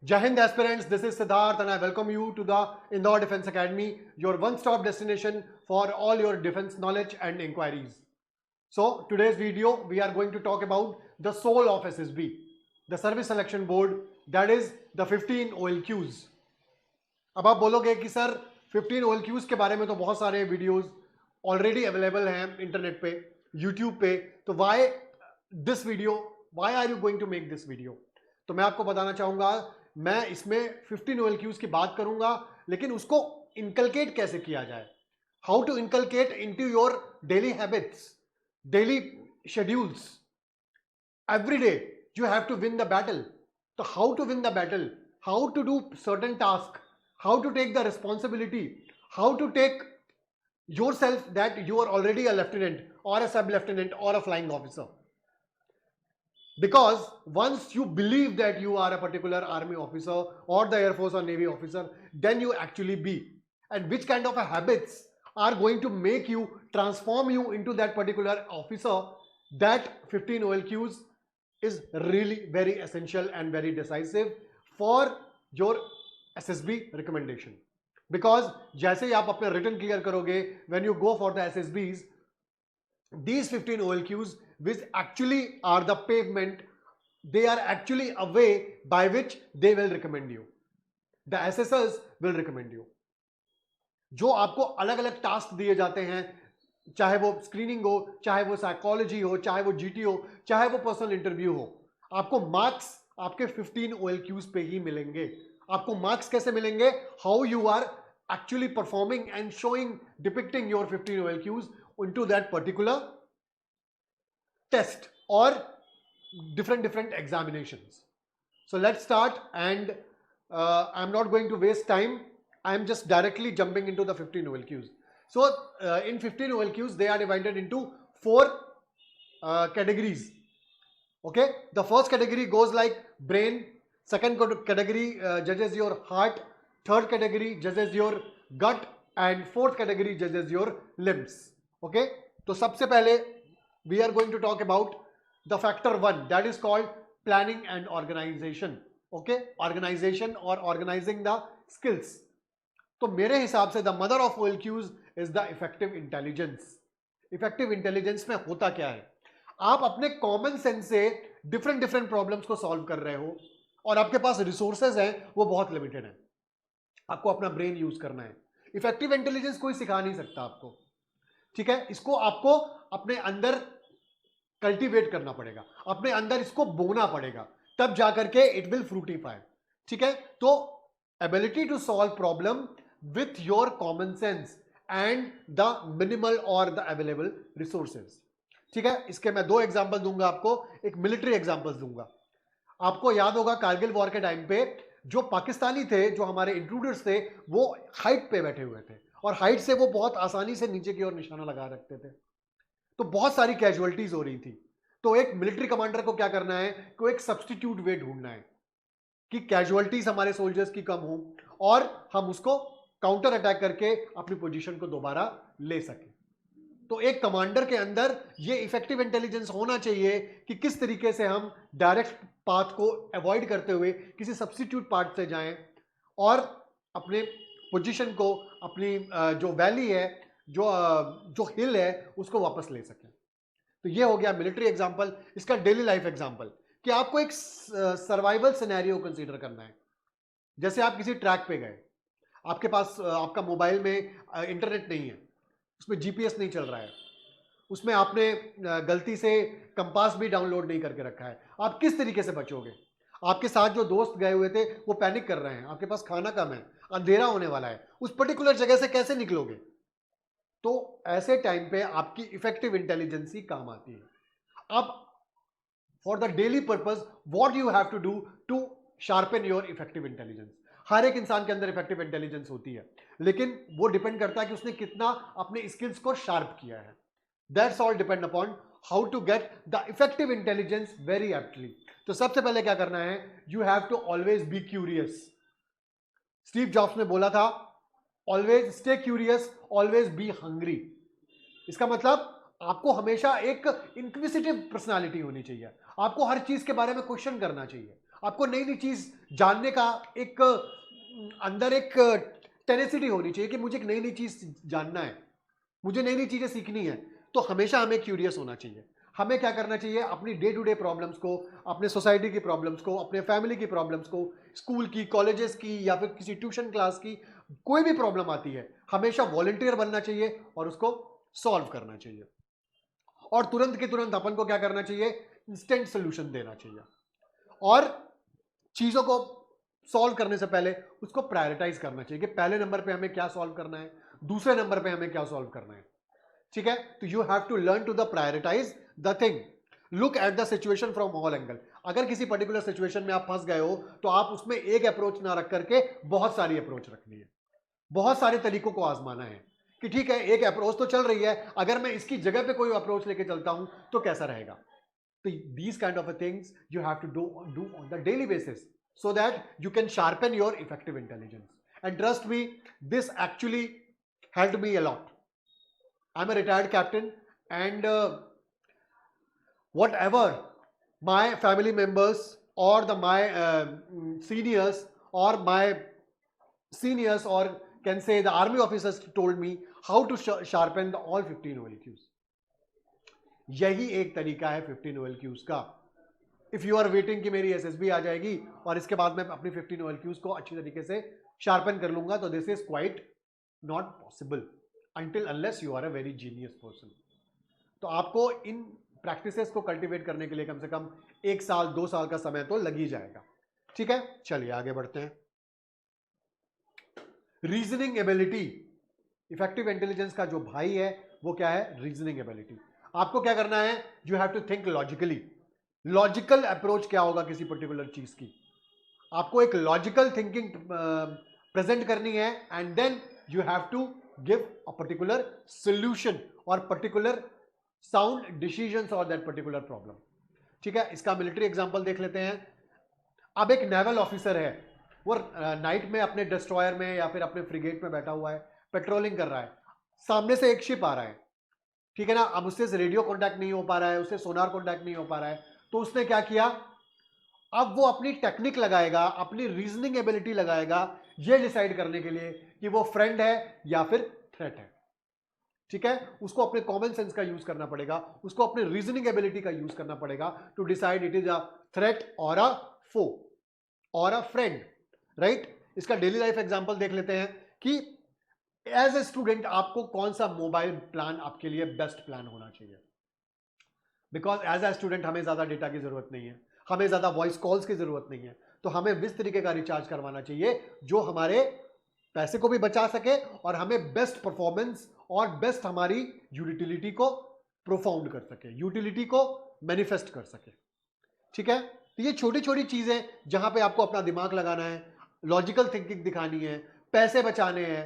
Jai Hind aspirants, this is Siddharth and I welcome you to the Indore Defence Academy, your one-stop destination for all your defence knowledge and inquiries. So today's video, we are going to talk about the soul of SSB, the Service Selection Board, that is the 15 OLQs. अब आप बोलोगे कि sir 15 OLQs के बारे में तो बहुत सारे वीडियोस ऑलरेडी अवेलेबल हैं इंटरनेट पे, यूट्यूब पे, तो why this video, why are you going to make this video? तो मैं आपको बताना चाहूंगा, मैं इसमें 15 OLQs की बात करूंगा, लेकिन उसको इनकलकेट कैसे किया जाए, how to inculcate into your daily habits, daily schedules. Every day you have to win the battle. तो how to win the battle, how to do certain task, how to take the responsibility, how to take yourself that you are already a lieutenant or a sub-lieutenant or a flying officer. Because once you believe that you are a particular army officer or the Air Force or Navy officer, then you actually be. And which kind of habits are going to make you, transform you into that particular officer, that 15 OLQs is really very essential and very decisive for your SSB recommendation. Because जैसे ही आप अपने return clear करोगे, when you go for the SSBs, these 15 OLQs which actually are the pavement, they are actually a way by which they will recommend you. The SSRs will recommend you. जो आपको अलग अलग task दिए जाते हैं, चाहे वो स्क्रीनिंग हो, चाहे वो साइकोलॉजी हो, चाहे वो जीटी हो, चाहे वो पर्सनल इंटरव्यू हो, आपको मार्क्स आपके 15 OLQs पे ही मिलेंगे. आपको मार्क्स कैसे मिलेंगे? How you are actually performing and showing, depicting your 15 OLQs into that particular test और different examinations. So let's start, and I'm not going to waste time. I'm just directly jumping into the 15 OLQs. So in 15 OLQs, they are divided into 4 categories. Okay, the first category goes like brain. Second category judges your heart. Third category judges your gut, and fourth category judges your limbs. Okay, तो सबसे पहले we are going to talk about the factor 1, that is called planning and organization. Okay, organization or organizing the skills. तो मेरे हिसाब से the mother of OLQs is the effective intelligence. Effective intelligence में होता क्या है? आप अपने कॉमन सेंस से डिफरेंट प्रॉब्लम्स को सॉल्व कर रहे हो और आपके पास रिसोर्सेज हैं वो बहुत लिमिटेड हैं. आपको अपना ब्रेन यूज करना है. इफेक्टिव इंटेलिजेंस कोई सिखा नहीं सकता आपको, ठीक है? इसको आपको अपने अंदर कल्टीवेट करना पड़ेगा, अपने अंदर इसको बोना पड़ेगा, तब जाकर के इट विल फ्रूटिफाई. ठीक है, तो ability to solve problem with your common sense and the minimal और द अवेलेबल रिसोर्सेज. ठीक है, इसके मैं 2 एग्जांपल दूंगा आपको. एक मिलिट्री एग्जांपल्स दूंगा. आपको याद होगा कारगिल वॉर के टाइम पे जो पाकिस्तानी थे, जो हमारे इंट्रूडर्स थे, वो हाइट पे बैठे हुए थे और हाइट से वो बहुत आसानी से नीचे की ओर निशाना लगा रखते थे. तो बहुत सारी कैजुअलिटीज हो रही थी. तो एक मिलिट्री कमांडर को क्या करना है कि एक सब्स्टिट्यूट वे ढूंढना है कि कैजुअलिटीज हमारे सोल्जर्स की कम हो और हम उसको काउंटर अटैक करके अपनी पोजीशन को दोबारा ले सके. तो एक कमांडर के अंदर ये इफेक्टिव इंटेलिजेंस होना चाहिए कि किस तरीके से हम डायरेक्ट पाथ को अवॉइड करते हुए किसी सब्स्टिट्यूट पाथ से जाएं और अपने पोजीशन को, अपनी जो वैली है, जो हिल है, उसको वापस ले सकें. तो ये हो गया मिलिट्री एग्जांपल. इसका डेली लाइफ एग्जांपल कि आपको एक सर्वाइवल सिनेरियो कंसीडर करना है. जैसे आप किसी ट्रैक पे गए, आपके पास आपका मोबाइल में इंटरनेट नहीं है, उसमें जीपीएस नहीं चल रहा है, उसमें आपने गलती से कंपास भी डाउनलोड नहीं करके रखा है. आप किस तरीके से बचोगे? आपके साथ जो दोस्त गए हुए थे वो पैनिक कर रहे हैं, आपके पास खाना कम है, अंधेरा होने वाला है, उस पर्टिकुलर जगह से कैसे निकलोगे? तो ऐसे टाइम पे आपकी इफेक्टिव इंटेलिजेंस ही काम आती है. अब for the daily purpose what you have to do to sharpen your effective intelligence. हर एक इंसान के अंदर इफेक्टिव इंटेलिजेंस होती है, लेकिन वो डिपेंड करता है कि उसने कितना अपने स्किल्स को शार्प किया है. That's all depend upon how to get the effective intelligence very aptly. तो सबसे पहले क्या करना है, you have to always be curious. Steve Jobs ने बोला था, always stay curious, always be hungry. इसका मतलब आपको हमेशा एक इंक्विजिटिव पर्सनालिटी होनी चाहिए. आपको हर चीज के बारे में क्वेश्चन करना चाहिए, आपको नई नई चीज जानने का एक अंदर एक टेनेसिटी होनी चाहिए कि मुझे एक नई नई चीज जानना है, मुझे नई नई चीजें सीखनी है। तो हमेशा हमें क्यूरियस होना चाहिए। हमें क्या करना चाहिए, अपनी डे टू डे प्रॉब्लम्स को, अपने सोसाइटी की प्रॉब्लम्स को, अपने फैमिली की प्रॉब्लम्स को, स्कूल की, कॉलेजेस की, या फिर किसी ट्यूशन क्लास की कोई भी प्रॉब्लम आती है, हमेशा वॉलंटियर बनना चाहिए और उसको सॉल्व करना चाहिए। और तुरंत के तुरंत अपन को क्या करना चाहिए, इंस्टेंट सोल्यूशन देना चाहिए। और चीजों को सॉल्व करने से पहले उसको प्रायोरिटाइज करना चाहिए कि पहले नंबर पे हमें क्या सॉल्व करना है, दूसरे नंबर पे हमें क्या सॉल्व करना है। ठीक है, तो you have to learn to the prioritise the thing, look at the situation from all angle. अगर किसी पर्टिकुलर सिचुएशन में आप फंस गए हो तो आप उसमें एक अप्रोच ना रख करके बहुत सारी अप्रोच रखनी है, बहुत सारे तरीकों को आजमाना है कि ठीक है एक अप्रोच तो चल रही है, अगर मैं इसकी जगह पे कोई अप्रोच लेके चलता हूं तो कैसा रहेगा। तो these kind of things you have to do on the daily basis so that you can sharpen your effective intelligence. And trust me, this actually helped me a lot. I'm a retired captain, and whatever my family members or my seniors or my seniors, or can say the army officers, told me how to sharpen the all 15 OLQs. यही एक तरीका है 15 OLQs का। If you are waiting कि मेरी SSB आ जाएगी और इसके बाद मैं अपनी 15 OLQs को अच्छी तरीके से शार्पन कर लूंगा, तो this is quite not possible until unless you are a very genius person. तो आपको इन प्रैक्टिसेस को कल्टीवेट करने के लिए कम से कम 1 साल 2 साल का समय तो लग ही जाएगा। ठीक है, चलिए आगे बढ़ते हैं। रीजनिंग एबिलिटी, इफेक्टिव इंटेलिजेंस का जो भाई है वो क्या है, रीजनिंग एबिलिटी। आपको क्या करना है, you have to think logically. Logical approach क्या होगा किसी पर्टिकुलर चीज की, आपको एक लॉजिकल थिंकिंग प्रेजेंट करनी है, and then you have to give a particular solution और पर्टिकुलर साउंड डिसीजंस और दैट पर्टिकुलर प्रॉब्लम। ठीक है, इसका मिलिट्री एग्जांपल देख लेते हैं। अब एक नेवल ऑफिसर है, वो नाइट में अपने डिस्ट्रॉयर में या फिर अपने फ्रिगेट में बैठा हुआ है, पेट्रोलिंग कर रहा है, सामने से एक शिप आ रहा है। ठीक है ना, अब उससे रेडियो कॉन्टैक्ट नहीं हो पा रहा है, उससे सोनार कॉन्टैक्ट नहीं हो पा रहा है, तो उसने क्या किया, अब वो अपनी टेक्निक लगाएगा, अपनी रीजनिंग एबिलिटी लगाएगा ये डिसाइड करने के लिए कि वो फ्रेंड है या फिर थ्रेट है। ठीक है, उसको अपने कॉमन सेंस का यूज करना पड़ेगा, उसको अपने रीजनिंग एबिलिटी का यूज करना पड़ेगा to decide it is a threat और अ फो और अ फ्रेंड, राइट। इसका डेली लाइफ एग्जांपल देख लेते हैं कि एज ए स्टूडेंट आपको कौन सा मोबाइल प्लान आपके लिए बेस्ट प्लान होना चाहिए। बिकॉज एज ए स्टूडेंट हमें ज्यादा डेटा की जरूरत नहीं है, हमें ज्यादा वॉइस कॉल्स की जरूरत नहीं है, तो हमें इस तरीके का रिचार्ज करवाना चाहिए जो हमारे पैसे को भी बचा सके और हमें बेस्ट परफॉर्मेंस और बेस्ट हमारी यूटिलिटी को प्रोफाउंड कर सके, यूटिलिटी को मैनिफेस्ट कर सके। ठीक है, तो ये छोटी छोटी चीजें जहां पे आपको अपना दिमाग लगाना है, लॉजिकल थिंकिंग दिखानी है, पैसे बचाने हैं,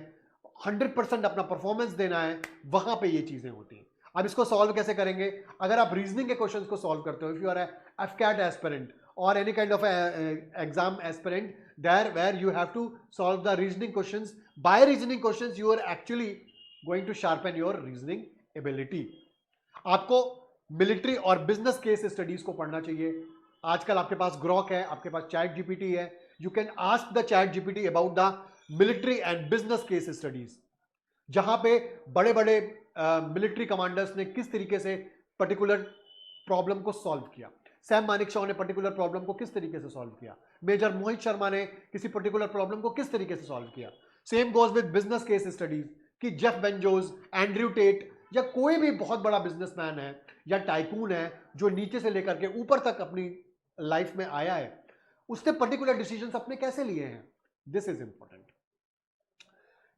100% अपना परफॉर्मेंस देना है, वहां पे ये चीजें होती हैं। अब इसको सॉल्व कैसे करेंगे, अगर आप रीजनिंग के क्वेश्चंस को सॉल्व करते हो, if you are AFCAT aspirant और any kind of exam aspirant, there where you have to solve the reasoning questions, by reasoning questions you are actually going to sharpen your reasoning ability. आपको military और business case studies को पढ़ना चाहिए। आजकल आपके पास Grok है, आपके पास chat GPT है, you can ask the chat GPT about the military and business case studies, जहां पे बड़े बड़े मिलिट्री कमांडर्स ने किस तरीके से पर्टिकुलर प्रॉब्लम को सॉल्व किया, सैम मानेकशॉ ने पर्टिकुलर प्रॉब्लम को किस तरीके से सॉल्व किया, मेजर मोहित शर्मा ने किसी पर्टिकुलर प्रॉब्लम को किस तरीके से सॉल्व किया। Same goes with business case studies कि जेफ बेंजोस, एंड्रयू टेट या कोई भी बहुत बड़ा बिजनेसमैन है या टाइकून है जो नीचे से लेकर के ऊपर तक अपनी लाइफ में आया है, उसने पर्टिकुलर डिसीजंस अपने कैसे लिए हैं। This is important.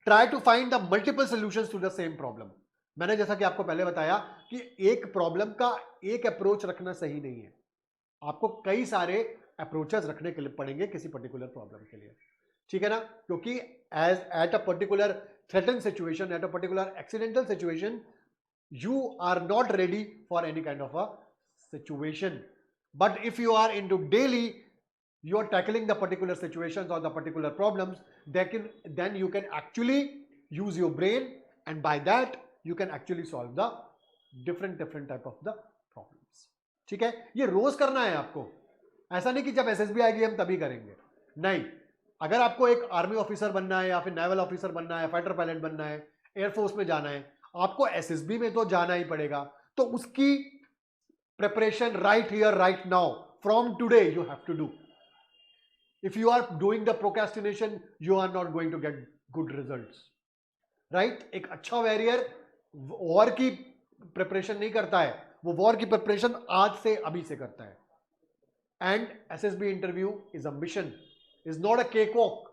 Try to find the multiple solutions to the same problem. मैंने जैसा कि आपको पहले बताया कि एक प्रॉब्लम का एक अप्रोच रखना सही नहीं है, आपको कई सारे अप्रोचेस रखने के लिए पड़ेंगे किसी पर्टिकुलर प्रॉब्लम के लिए। ठीक है ना, क्योंकि as at a particular threaten situation, at a particular accidental situation, you are not ready for any kind of a situation. But if you are into daily, you are tackling the particular situations or the particular problems, then you can actually use your brain, and by that you can actually solve the different type of the problems. ठीक है, ये रोज करना है आपको, ऐसा नहीं कि जब एसएसबी आएगी हम तभी करेंगे, नहीं। अगर आपको एक आर्मी ऑफिसर बनना है या फिर नेवल ऑफिसर बनना है, फाइटर पायलट बनना है, एयरफोर्स में जाना है, आपको एसएसबी में तो जाना ही पड़ेगा। तो उसकी preparation right here right now from today you have to do. If you are doing the procrastination you are not going to get good results, right. एक अच्छा वॉरियर वॉर की प्रिपरेशन नहीं करता है, वो वॉर की प्रिपरेशन आज से अभी से करता है। And SSB interview is a mission, is not a cakewalk.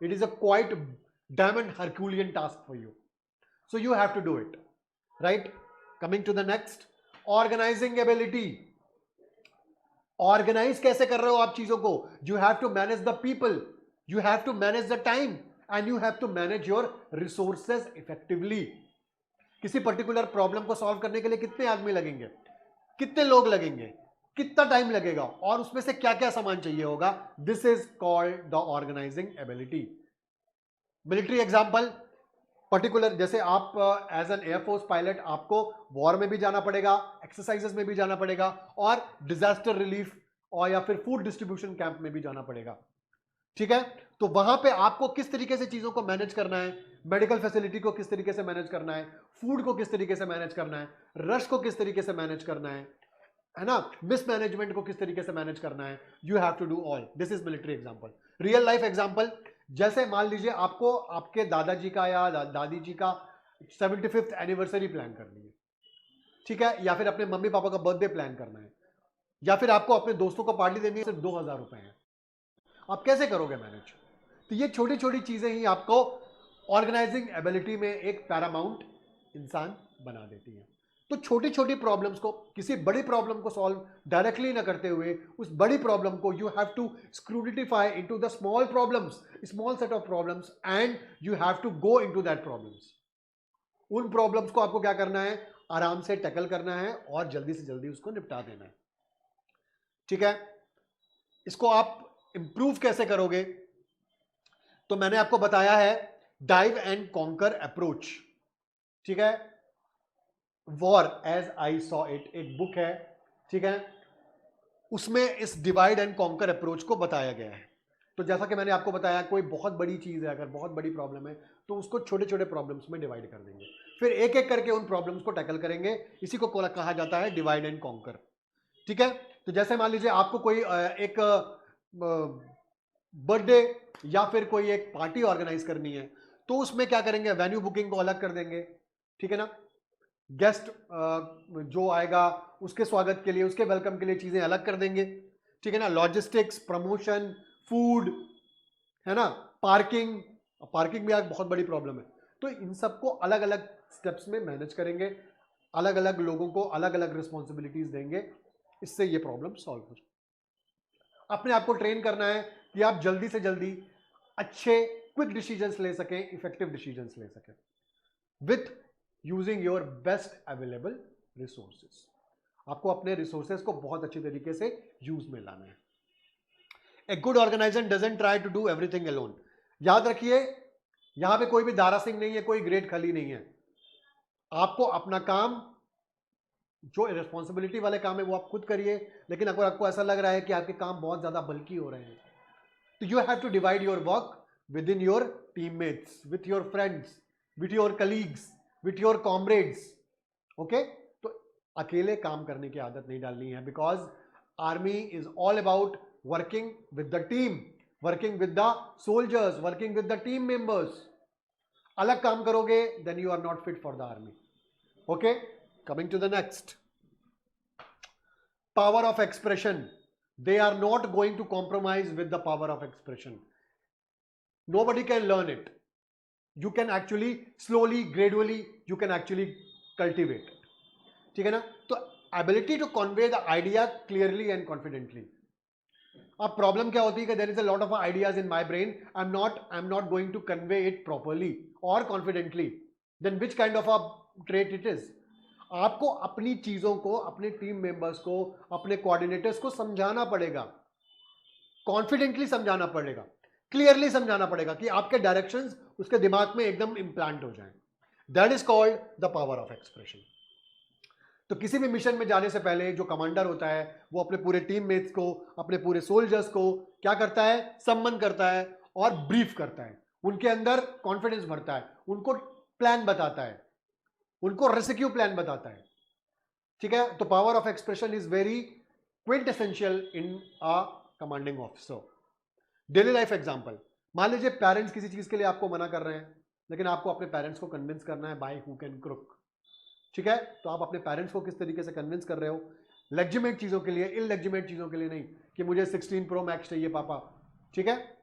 It is a quite diamond Herculean task for you. So you have to do it, right? Coming to the next, organizing ability. Organize कैसे कर रहे हो आप चीजों को? You have to manage the people, you have to manage the time, and you have to manage your resources effectively. किसी particular problem को solve करने के लिए कितने आदमी लगेंगे, कितने लोग लगेंगे, कितना टाइम लगेगा, और उसमें से क्या क्या सामान चाहिए होगा। This is called the organising ability. Military example, particular जैसे आप एज एन एयरफोर्स पायलट आपको वॉर में भी जाना पड़ेगा, एक्सरसाइजेस में भी जाना पड़ेगा, और डिजास्टर रिलीफ और या फिर फूड डिस्ट्रीब्यूशन कैंप में भी जाना पड़ेगा, ठीक है। तो वहां पे आपको किस तरीके से चीजों को मैनेज करना है, मेडिकल फैसिलिटी को किस तरीके से मैनेज करना है, फूड को किस तरीके से मैनेज करना है, रश को किस तरीके से मैनेज करना है ना, मिसमैनेजमेंट को किस तरीके से मैनेज करना है, you have to do all. This is military example. Real life example, जैसे मान लीजिए आपको आपके दादाजी का या दादी जी का 75th एनिवर्सरी प्लान करनी है, ठीक है, या फिर अपने मम्मी पापा का बर्थडे प्लान करना है, या फिर आपको अपने दोस्तों को पार्टी देनी है, सिर्फ 2000 रुपए है, आप कैसे करोगे मैनेज? तो ये छोटी छोटी चीजें ही आपको ऑर्गेनाइजिंग एबिलिटी में एक पैरामाउंट इंसान बना देती है। तो छोटी छोटी प्रॉब्लम्स को, किसी बड़ी प्रॉब्लम को सॉल्व डायरेक्टली ना करते हुए उस बड़ी प्रॉब्लम को you have to scrutify into the small problems, small set of problems, and you have to go into that problems. उन प्रॉब्लम्स को आपको क्या करना है, आराम से टैकल करना है और जल्दी से जल्दी उसको निपटा देना है, ठीक है। इसको आप इंप्रूव कैसे करोगे? तो मैंने आपको बताया है डाइव एंड कॉन्कर अप्रोच, ठीक है। War as I saw it एक बुक है, ठीक है, उसमें इस डिवाइड एंड कॉन्कर अप्रोच को बताया गया है। तो जैसा कि मैंने आपको बताया, कोई बहुत बड़ी चीज है, अगर बहुत बड़ी प्रॉब्लम है तो उसको छोटे छोटे प्रॉब्लम्स में डिवाइड कर देंगे, फिर एक एक करके उन प्रॉब्लम्स को टैकल करेंगे। इसी को कहा जाता है डिवाइड एंड कॉन्कर, ठीक है। तो जैसे मान लीजिए आपको कोई एक बर्थडे या फिर कोई एक पार्टी ऑर्गेनाइज करनी है, तो उसमें क्या करेंगे, वेन्यू बुकिंग को अलग कर देंगे, ठीक है ना, गेस्ट जो आएगा उसके स्वागत के लिए, उसके वेलकम के लिए चीजें अलग कर देंगे, ठीक है ना, लॉजिस्टिक्स, प्रमोशन, फूड, है ना, पार्किंग, पार्किंग भी आज बहुत बड़ी प्रॉब्लम है। तो इन सबको अलग अलग स्टेप्स में मैनेज करेंगे, अलग अलग लोगों को अलग अलग रिस्पॉन्सिबिलिटीज देंगे, इससे ये प्रॉब्लम सॉल्व हो जाए। अपने आप को ट्रेन करना है कि आप जल्दी से जल्दी अच्छे क्विक डिसीजंस ले सकें, इफेक्टिव डिसीजंस ले सकें with using your best available resources. आपको अपने रिसोर्सेस को बहुत अच्छी तरीके से यूज में लाना है। A good organisation doesn't try to do everything alone. याद रखिए, यहां पे कोई भी दारा सिंह नहीं है, कोई ग्रेट खली नहीं है। आपको अपना काम, जो रिस्पॉन्सिबिलिटी वाले काम है वो आप खुद करिए, लेकिन अगर आपको ऐसा लग रहा है कि आपके काम बहुत ज्यादा बल्कि हो रहे हैं, तो you have to divide your work within your teammates, with your friends, with your colleagues, with your comrades, okay. तो अकेले काम करने की आदत नहीं डालनी है, because army is all about working with the team, working with the soldiers, working with the team members. अलग काम करोगे then you are not fit for the army, okay. Coming to the next, power of expression. They are not going to compromise with the power of expression. Nobody can learn it. You can actually slowly, gradually, you can actually cultivate it. ठीक है ना? तो ability to convey the idea clearly and confidently. अब problem क्या होती है कि there is a lot of ideas in my brain. I'm not going to convey it properly or confidently. Then which kind of a trait it is? आपको अपनी चीजों को, अपने टीम मेंबर्स को, अपने कोऑर्डिनेटर्स को समझाना पड़ेगा, कॉन्फिडेंटली समझाना पड़ेगा, क्लियरली समझाना पड़ेगा कि आपके डायरेक्शंस उसके दिमाग में एकदम इंप्लांट हो जाएं। That is called the power of expression. तो किसी भी मिशन में जाने से पहले जो कमांडर होता है वो अपने पूरे टीममेट्स को, अपने पूरे सोल्जर्स को क्या करता है, सम्मन करता है और ब्रीफ करता है, उनके अंदर कॉन्फिडेंस भरता है, उनको प्लान बताता है, उनको रेस्क्यू प्लान बताता है। ठीक है, तो power of expression is very quintessential in a commanding officer. Daily life example, मान लीजिए पेरेंट्स किसी चीज के लिए आपको मना कर रहे हैं, लेकिन आपको अपने पेरेंट्स को कन्विंस करना है बाय हुक एंड क्रुक। ठीक है, तो आप अपने पेरेंट्स को किस तरीके से कन्विंस कर रहे हो, लेजिटिमेट चीजों के लिए, इललेजिटिमेट चीजों के लिए नहीं कि मुझे 16 प्रो मैक्स चाहिए पापा। ठीक है,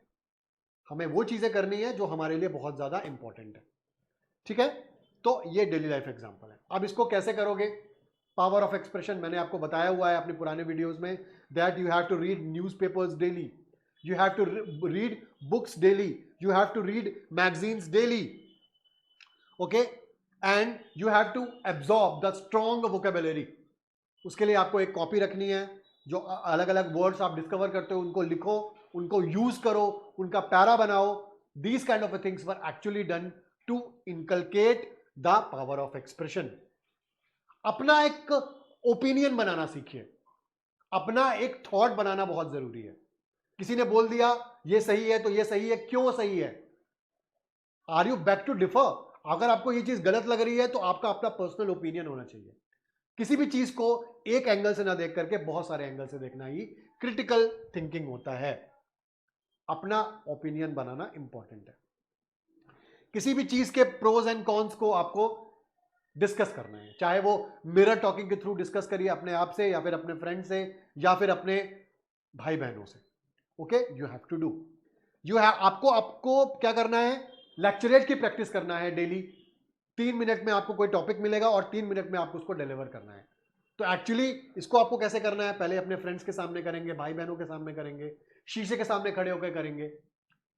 हमें वो चीजें करनी है जो हमारे लिए बहुत ज्यादा इंपॉर्टेंट है। ठीक है, तो ये डेली लाइफ एग्जांपल है। अब इसको कैसे करोगे, पावर ऑफ एक्सप्रेशन मैंने आपको बताया हुआ है अपने पुराने वीडियोस में, that you have to read newspapers daily, you have to read books daily, you have to read magazines daily, okay, and you have to absorb the strong vocabulary। उसके लिए आपको एक कॉपी रखनी है, जो अलग अलग वर्ड्स आप डिस्कवर करते हो उनको लिखो, उनको यूज करो, उनका पैरा बनाओ। these kind of things were actually done to inculcate the power of expression। अपना एक ओपिनियन बनाना सीखिए, अपना एक थॉट बनाना बहुत जरूरी है। किसी ने बोल दिया ये सही है तो ये सही है, क्यों सही है, are you back to differ. अगर आपको ये चीज गलत लग रही है तो आपका अपना पर्सनल ओपिनियन होना चाहिए। किसी भी चीज को एक एंगल से ना देख करके बहुत सारे एंगल से देखना ही क्रिटिकल थिंकिंग होता है। अपना ओपिनियन बनाना इंपॉर्टेंट है। किसी भी चीज के प्रोज एंड कॉन्स को आपको डिस्कस करना है, चाहे वो मिरर टॉकिंग के थ्रू डिस्कस करिए अपने आप से, या फिर अपने फ्रेंड से, या फिर अपने भाई बहनों से। Okay, you have to do, you have, आपको क्या करना है, लेक्चरेट की प्रैक्टिस करना है डेली। 3 मिनट में आपको कोई टॉपिक मिलेगा और 3 मिनट में आपको उसको डिलीवर करना है। तो एक्चुअली इसको आपको कैसे करना है, पहले अपने फ्रेंड्स के सामने करेंगे, भाई बहनों के सामने करेंगे, शीशे के सामने खड़े होकर करेंगे।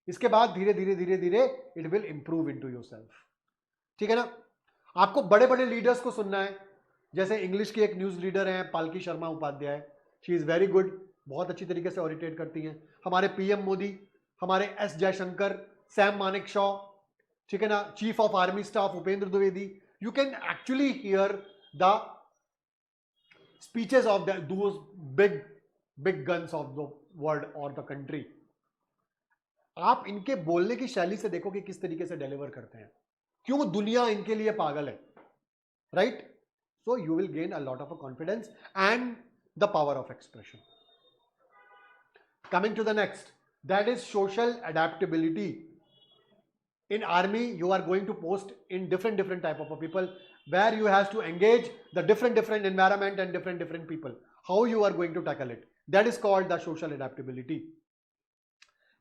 इसके बाद धीरे धीरे धीरे धीरे it will improve into yourself. ठीक है ना। आपको बड़े बड़े लीडर्स को सुनना है, जैसे इंग्लिश की एक न्यूज रीडर है Palki Sharma Upadhyay, she is very good, बहुत अच्छी तरीके से ऑरिटेट करती हैं। हमारे पीएम मोदी, हमारे एस जयशंकर, सैम मानेक शॉ, ठीक है ना, chief of army staff Upendra Dwivedi, you can actually here the speeches of those big big guns of the world और द कंट्री। आप इनके बोलने की शैली से देखो कि किस तरीके से डिलीवर करते हैं, क्यों दुनिया इनके लिए पागल है, right. So you will gain a lot of confidence and the power of expression. Coming to the next, that is social adaptability. In army, you are going to post in different type of people, where you have to engage the different environment and different people. How you are going to tackle it? That is called the social adaptability.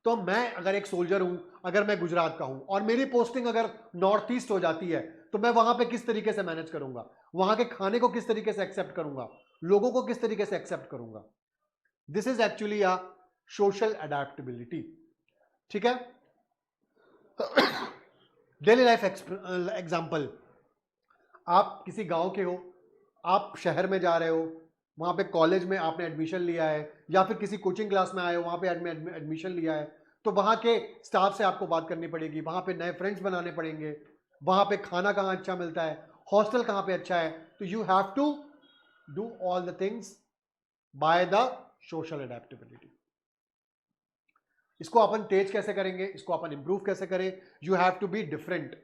तो मैं अगर एक soldier हूं, अगर मैं गुजरात का हूं और मेरी पोस्टिंग अगर नॉर्थ ईस्ट हो जाती है, तो मैं वहां पे किस तरीके से मैनेज करूंगा, वहां के खाने को किस तरीके से एक्सेप्ट करूंगा, लोगों को किस तरीके से एक्सेप्ट करूंगा। This is actually a social adaptability. ठीक है। डेली लाइफ एग्जांपल, आप किसी गांव के हो, आप शहर में जा रहे हो, वहां पे कॉलेज में आपने एडमिशन लिया है, या फिर किसी कोचिंग क्लास में आए हो, वहां पे एडमिशन लिया है, तो वहां के स्टाफ से आपको बात करनी पड़ेगी, वहां पे नए फ्रेंड्स बनाने पड़ेंगे, वहां पे खाना कहाँ अच्छा मिलता है, हॉस्टल कहाँ पे अच्छा है। तो you have to do all the things by the social adaptability. इसको अपन तेज कैसे करेंगे, इसको अपन इंप्रूव कैसे करें, you have to be different,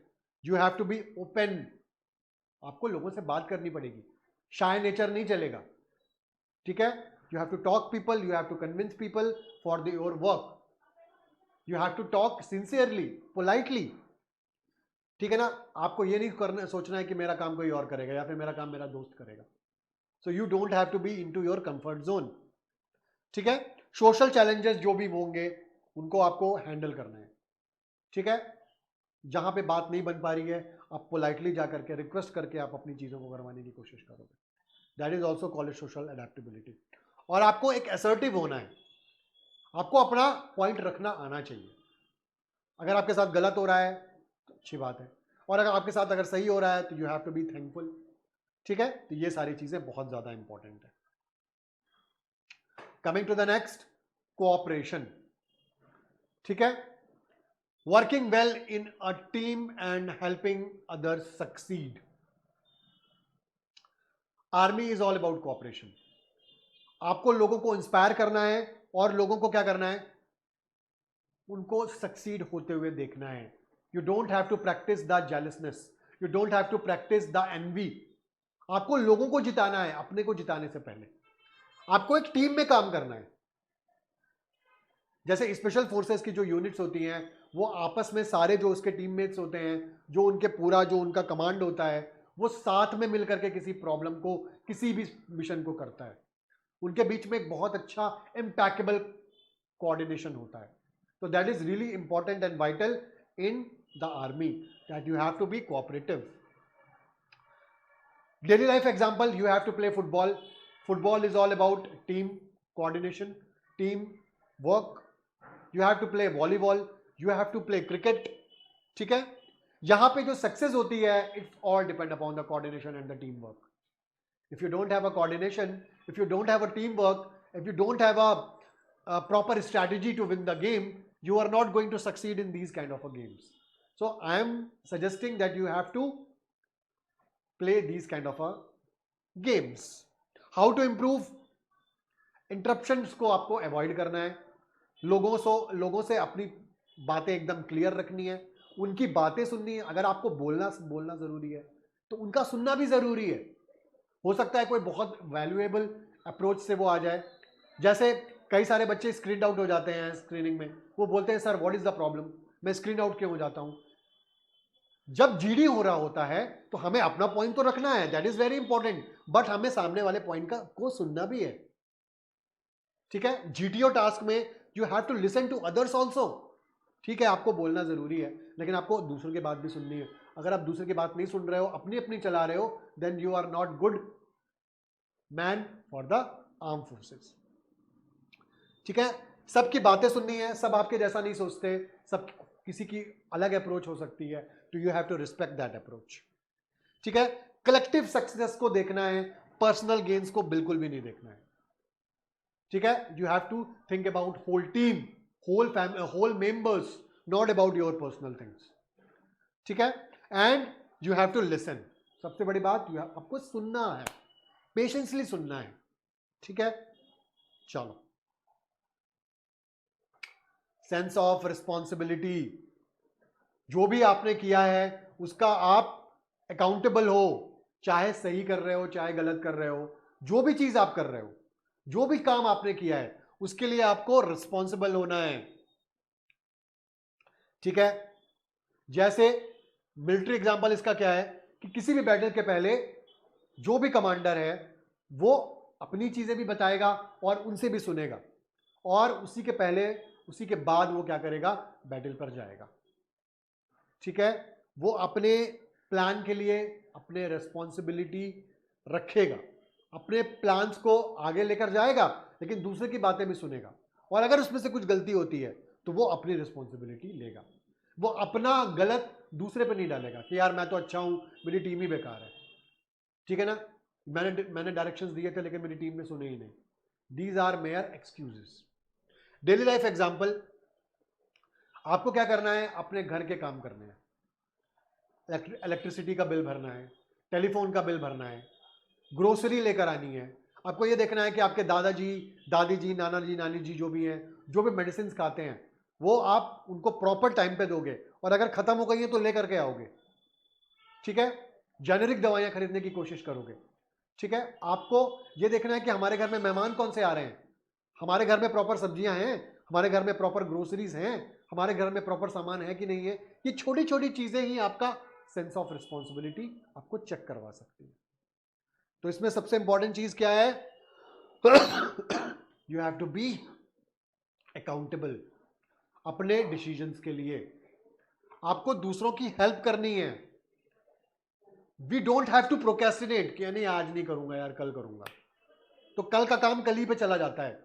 you have to be open. आपको लोगों से बात करनी पड़ेगी, शाय नेचर नहीं चलेगा। ठीक है, you have to talk people, you have to convince people for the your work, you have to talk sincerely, politely. ठीक है ना, आपको ये नहीं करना, सोचना है कि मेरा काम कोई और करेगा या फिर मेरा काम मेरा दोस्त करेगा। So you don't have to be into your comfort zone. ठीक है, सोशल चैलेंजेस जो भी होंगे उनको आपको हैंडल करना है। ठीक है, जहां पे बात नहीं बन पा रही है, आप पोलाइटली जाकर के रिक्वेस्ट करके आप अपनी चीजों को करवाने की कोशिश करोगे। That is also called social adaptability. और आपको एक असर्टिव होना है, आपको अपना पॉइंट रखना आना चाहिए। अगर आपके साथ गलत हो रहा है तो अच्छी बात है, और अगर आपके साथ अगर सही हो रहा है तो you have to be thankful. ठीक है, तो ये सारी चीजें बहुत ज्यादा इंपॉर्टेंट है। Coming to the next, cooperation. ठीक है, working well in a team and helping others succeed. Army is all about cooperation. आपको लोगों को इंस्पायर करना है और लोगों को क्या करना है, उनको सक्सीड होते हुए देखना है। You don't have to practise the jealousness, you don't have to practise the envy. आपको लोगों को जिताना है, अपने को जिताने से पहले आपको एक टीम में काम करना है। जैसे स्पेशल फोर्सेस की जो यूनिट्स होती हैं, वो आपस में सारे जो उसके टीममेट्स होते हैं, जो उनके पूरा जो उनका कमांड होता है, वो साथ में मिलकर के किसी प्रॉब्लम को, किसी भी मिशन को करता है। उनके बीच में एक बहुत अच्छा इम्पैकेबल कोऑर्डिनेशन होता है। तो that is really important and vital in the army, that you have to be cooperative. Daily life example, you have to play football. Football is all about team coordination, team work. You have to play volleyball, you have to play cricket. ठीक है, यहां पे जो success होती है, it's all depend upon the coordination and the team work. If you don't have a coordination, if you don't have a teamwork, if you don't have a proper strategy to win the game, you are not going to succeed in these kind of a games. So I am suggesting that you have to play these kind of a games. How to improve? Interruptions को आपको avoid करना है, लोगों से अपनी बातें एकदम clear रखनी है, उनकी बातें सुननी है. अगर आपको बोलना जरूरी है तो उनका सुनना भी जरूरी है. हो सकता है कोई बहुत वैल्यूएबल अप्रोच से वो आ जाए. जैसे कई सारे बच्चे स्क्रीन आउट हो जाते हैं स्क्रीनिंग में, वो बोलते हैं sir what is the problem, मैं स्क्रीन आउट क्यों हो जाता हूं. जब जीडी हो रहा होता है तो हमें अपना पॉइंट तो रखना है, that is very important, but हमें सामने वाले पॉइंट को सुनना भी है. ठीक है, जीटीओ टास्क में you have to listen to others also. ठीक है, आपको बोलना जरूरी है, लेकिन आपको दूसरों की बात भी सुननी है. अगर आप दूसरे की बात नहीं सुन रहे हो, अपनी अपनी चला रहे हो, then you are not good man for the arm forces. ठीक है, सबकी बातें सुननी है, सब आपके जैसा नहीं सोचते, सब किसी की अलग अप्रोच हो सकती है, तो you have to respect that approach. ठीक है, कलेक्टिव सक्सेस को देखना है, पर्सनल गेन्स को बिल्कुल भी नहीं देखना है. ठीक है, you have to think about whole team, whole members, not about your personal things. ठीक है, and you have to listen. सबसे बड़ी बात, आपको सुनना है, पेशेंसली सुनना है. ठीक है, चलो. सेंस ऑफ रिस्पॉन्सिबिलिटी, जो भी आपने किया है उसका आप अकाउंटेबल हो, चाहे सही कर रहे हो चाहे गलत कर रहे हो. जो भी चीज आप कर रहे हो, जो भी काम आपने किया है, उसके लिए आपको रिस्पॉन्सिबल होना है. ठीक है, जैसे मिलिट्री एग्जांपल इसका क्या है कि किसी भी बैटल के पहले जो भी कमांडर है वो अपनी चीजें भी बताएगा और उनसे भी सुनेगा, और उसी के पहले उसी के बाद वो क्या करेगा, बैटल पर जाएगा. ठीक है, वो अपने प्लान के लिए अपने रिस्पॉन्सिबिलिटी रखेगा, अपने प्लान्स को आगे लेकर जाएगा, लेकिन दूसरे की बातें भी सुनेगा, और अगर उसमें से कुछ गलती होती है तो वो अपनी रिस्पॉन्सिबिलिटी लेगा. वो अपना गलत दूसरे पे नहीं डालेगा कि यार मैं तो अच्छा हूं, मेरी टीम ही बेकार है. ठीक है ना, मैंने डायरेक्शंस दिए थे लेकिन मेरी टीम ने सुने ही नहीं. These are mere excuses. Daily life example, आपको क्या करना है, अपने घर के काम करने हैं. इलेक्ट्रिसिटी का बिल भरना है, टेलीफोन का बिल भरना है, ग्रोसरी लेकर आनी है. आपको ये देखना है कि आपके दादाजी, दादी जी, नाना जी, नानी जी जो भी हैं, जो भी मेडिसिन खाते हैं, वो आप उनको प्रॉपर टाइम पे दोगे, और अगर खत्म हो गई है तो लेकर के आओगे. ठीक है, जेनेरिक दवाइयां खरीदने की कोशिश करोगे. ठीक है, आपको ये देखना है कि हमारे घर में मेहमान कौन से आ रहे हैं, हमारे घर में प्रॉपर सब्जियां हैं, हमारे घर में प्रॉपर ग्रोसरीज हैं, हमारे घर में प्रॉपर सामान है कि नहीं है. ये छोटी छोटी चीजें ही आपका सेंस ऑफ रिस्पॉन्सिबिलिटी आपको चेक करवा सकती है. तो इसमें सबसे इंपॉर्टेंट चीज क्या है, you have to be accountable अपने डिसीजंस के लिए. आपको दूसरों की हेल्प करनी है. We don't have to procrastinate कि नहीं आज नहीं करूंगा यार, कल करूंगा, तो कल का काम कल ही पे चला जाता है.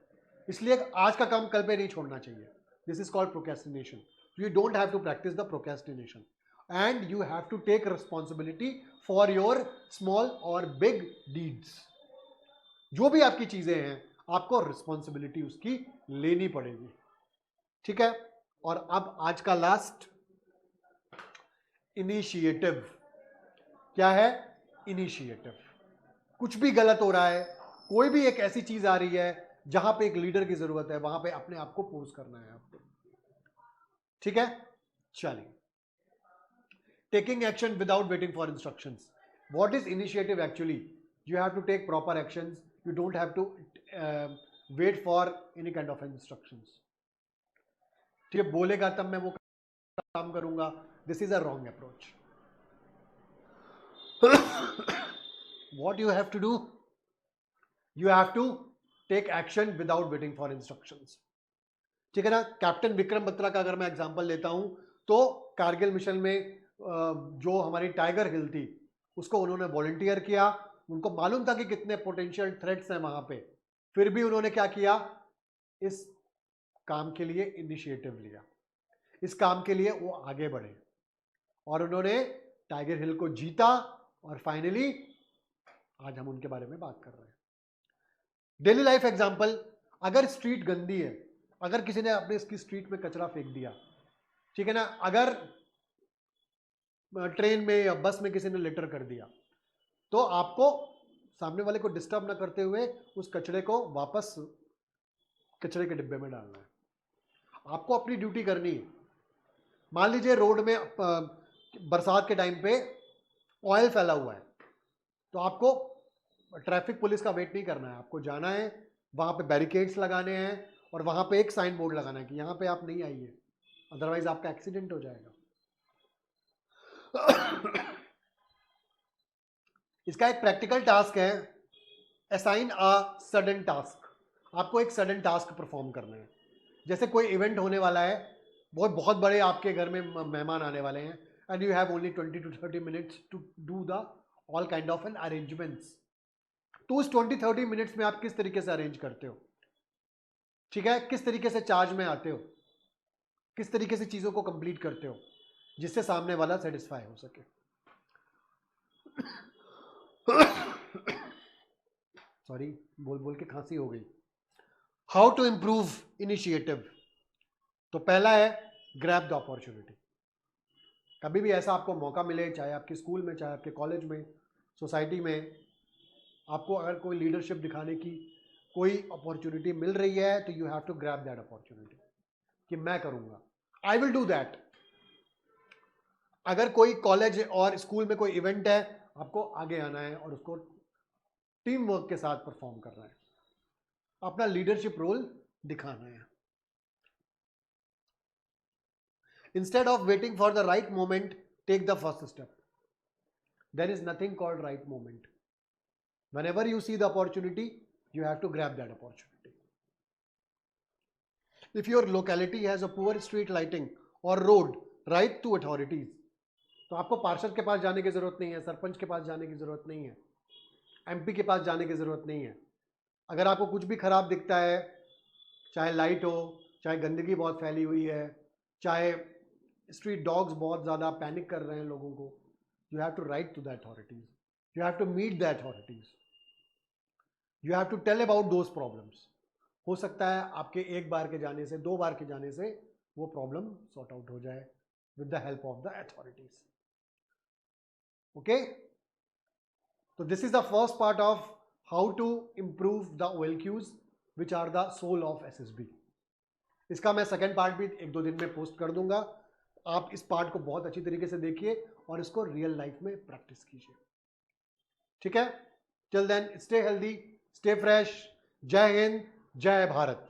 इसलिए आज का काम कल पे नहीं छोड़ना चाहिए. This is called procrastination. You don't have to practise the procrastination, and you have to take responsibility for your small और बिग डीड्स. जो भी आपकी चीजें हैं, आपको रिस्पॉन्सिबिलिटी उसकी लेनी पड़ेगी. ठीक है, और अब आज का लास्ट, इनिशिएटिव. क्या है इनिशिएटिव? कुछ भी गलत हो रहा है, कोई भी एक ऐसी चीज आ रही है जहां पे एक लीडर की जरूरत है, वहां पे अपने आप को पोज करना है आपको। ठीक है, चलिए। Taking action without waiting for instructions. What is initiative actually? You have to take proper actions, you don't have to wait for any kind of instructions. ठीक है, बोलेगा तब मैं वो काम करूंगा, this is a wrong approach. What you have to do? You have to take action without waiting for instructions. ठीक है ना। कैप्टन विक्रम बत्रा का अगर मैं एग्जांपल लेता हूं तो कारगिल मिशन में जो हमारी टाइगर हिल थी उसको उन्होंने वॉलंटियर किया। उनको मालूम था कि कितने पोटेंशियल थ्रेट्स हैं वहां पे, फिर भी उन्होंने क्या किया, इस काम के लिए इनिशिएटिव लिया, इस काम के लिए वो आगे बढ़े और उन्होंने टाइगर हिल को जीता और फाइनली आज हम उनके बारे में बात कर रहे हैं। डेली लाइफ एग्जांपल, अगर स्ट्रीट गंदी है, अगर किसी ने अपने इसकी स्ट्रीट में कचरा फेंक दिया, ठीक है ना, अगर ट्रेन में या बस में किसी ने लिटर कर दिया, तो आपको सामने वाले को डिस्टर्ब ना करते हुए उस कचरे को वापस कचरे के डिब्बे में डालना है। आपको अपनी ड्यूटी करनी है। मान लीजिए रोड में बरसात के टाइम पे ऑयल फैला हुआ है, तो आपको ट्रैफिक पुलिस का वेट नहीं करना है, आपको जाना है, वहां पे बैरिकेड्स लगाने हैं और वहां पे एक साइन बोर्ड लगाना है कि यहां पे आप नहीं आइए, अदरवाइज आपका एक्सीडेंट हो जाएगा। इसका एक प्रैक्टिकल टास्क है, असाइन अ सडन टास्क। आपको एक सडन टास्क परफॉर्म करना है। जैसे कोई इवेंट होने वाला है, बहुत बड़े आपके घर में मेहमान आने वाले हैं, and you have only 20 to 30 minutes to do the all kind of an arrangements. तो उस 20-30 मिनट्स में आप किस तरीके से अरेंज करते हो, ठीक है, किस तरीके से चार्ज में आते हो, किस तरीके से चीजों को कंप्लीट करते हो जिससे सामने वाला सेटिस्फाई हो सके। सॉरी, बोल बोल के खांसी हो गई। How to improve initiative. तो पहला है ग्रैब द अपॉर्चुनिटी। कभी भी ऐसा आपको मौका मिले, चाहे आपके स्कूल में, चाहे आपके कॉलेज में, सोसाइटी में, आपको अगर कोई लीडरशिप दिखाने की कोई अपॉर्चुनिटी मिल रही है, तो you have to grab that opportunity कि मैं करूंगा, आई विल डू दैट। अगर कोई कॉलेज और स्कूल में कोई इवेंट है, आपको आगे आना है और उसको टीम वर्क के साथ परफॉर्म करना है, अपना लीडरशिप रोल दिखाना है। Instead of waiting for the right moment, take the first step. There is nothing called right moment. Whenever you see the opportunity, you have to grab that opportunity. If your locality has a poor street lighting or road, write to authorities. तो आपको पार्षद के पास जाने की जरूरत नहीं है, सरपंच के पास जाने की जरूरत नहीं है, एमपी के पास जाने की जरूरत नहीं है। अगर आपको कुछ भी खराब दिखता है, चाहे लाइट हो, चाहे गंदगी बहुत फैली हुई है, चाहे स्ट्रीट डॉग्स बहुत ज्यादा पैनिक कर रहे हैं लोगों को, you have to write to the authorities, you have to meet the authorities, you have to tell about those problems. हो सकता है आपके एक बार के जाने से, 2 बार के जाने से वो प्रॉब्लम सॉर्ट आउट हो जाए with the help of the authorities. Okay, तो this is the first part of how to improve the OLQs which are the soul of SSB। इसका मैं सेकेंड पार्ट भी 1-2 दिन में पोस्ट कर दूंगा। आप इस पार्ट को बहुत अच्छी तरीके से देखिए और इसको रियल लाइफ में प्रैक्टिस कीजिए। ठीक है, till then stay healthy, stay fresh. Jai Hind, जय भारत।